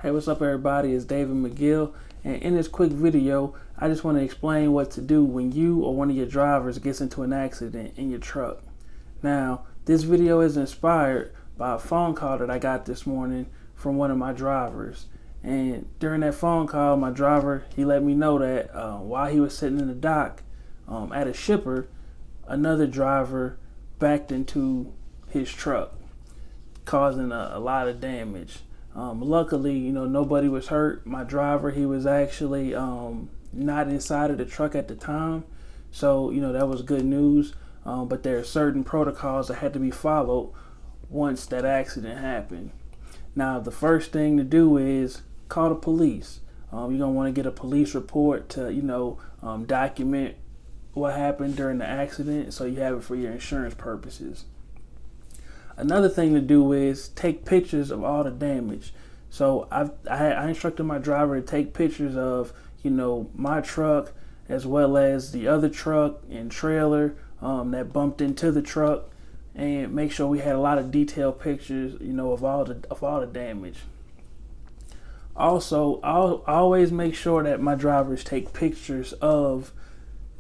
Hey, what's up everybody? It's David McGill, and in this quick video I just want to explain what to do when you or one of your drivers gets into an accident in your truck. Now, this video is inspired by a phone call that I got this morning from one of my drivers, and during that phone call my driver, he let me know that while he was sitting in the dock at a shipper, another driver backed into his truck, causing a lot of damage. Luckily, nobody was hurt. My driver, he was actually not inside of the truck at the time, so that was good news. But there are certain protocols that had to be followed once that accident happened. Now, the first thing to do is call the police. You're gonna want to get a police report to document what happened during the accident, so you have it for your insurance purposes. Another thing to do is take pictures of all the damage. So I instructed my driver to take pictures of my truck as well as the other truck and trailer that bumped into the truck, and make sure we had a lot of detailed pictures of all the damage. Also, I'll always make sure that my drivers take pictures of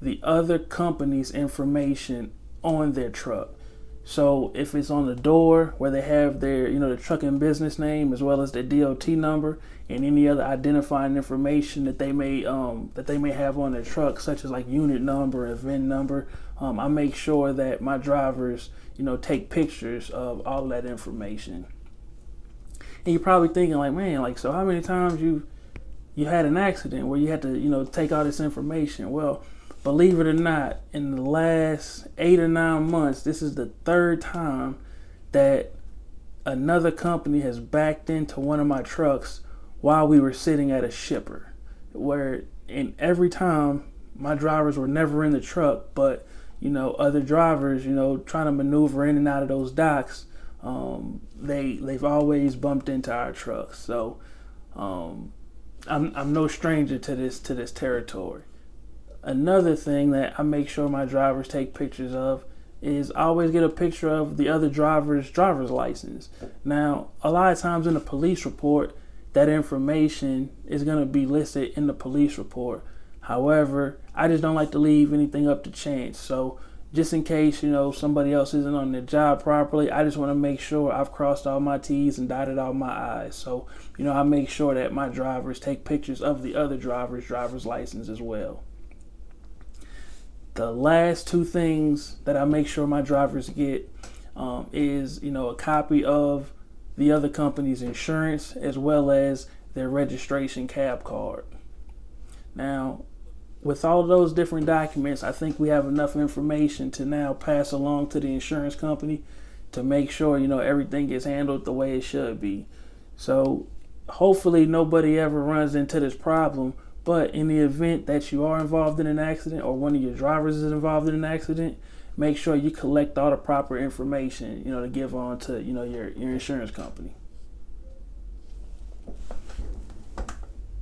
the other company's information on their truck. So if it's on the door where they have their, the trucking business name as well as their DOT number and any other identifying information that they may have on their truck, such as like unit number and VIN number, I make sure that my drivers, take pictures of all of that information. And you're probably thinking like, man, so how many times you had an accident where you had to, take all this information? Well, believe it or not, in the last 8 or 9 months, this is the third time that another company has backed into one of my trucks while we were sitting at a shipper. In every time, my drivers were never in the truck, but other drivers, trying to maneuver in and out of those docks, they've always bumped into our trucks. So I'm no stranger to this territory. Another thing that I make sure my drivers take pictures of is I always get a picture of the other driver's license. Now, a lot of times in a police report, that information is going to be listed in the police report. However, I just don't like to leave anything up to chance. So just in case, somebody else isn't on their job properly, I just want to make sure I've crossed all my T's and dotted all my I's. So, I make sure that my drivers take pictures of the other driver's license as well. The last two things that I make sure my drivers get is, a copy of the other company's insurance as well as their registration cab card. Now, with all of those different documents, I think we have enough information to now pass along to the insurance company to make sure, everything gets handled the way it should be. So hopefully nobody ever runs into this problem. But in the event that you are involved in an accident or one of your drivers is involved in an accident, make sure you collect all the proper information, to give on to, your insurance company.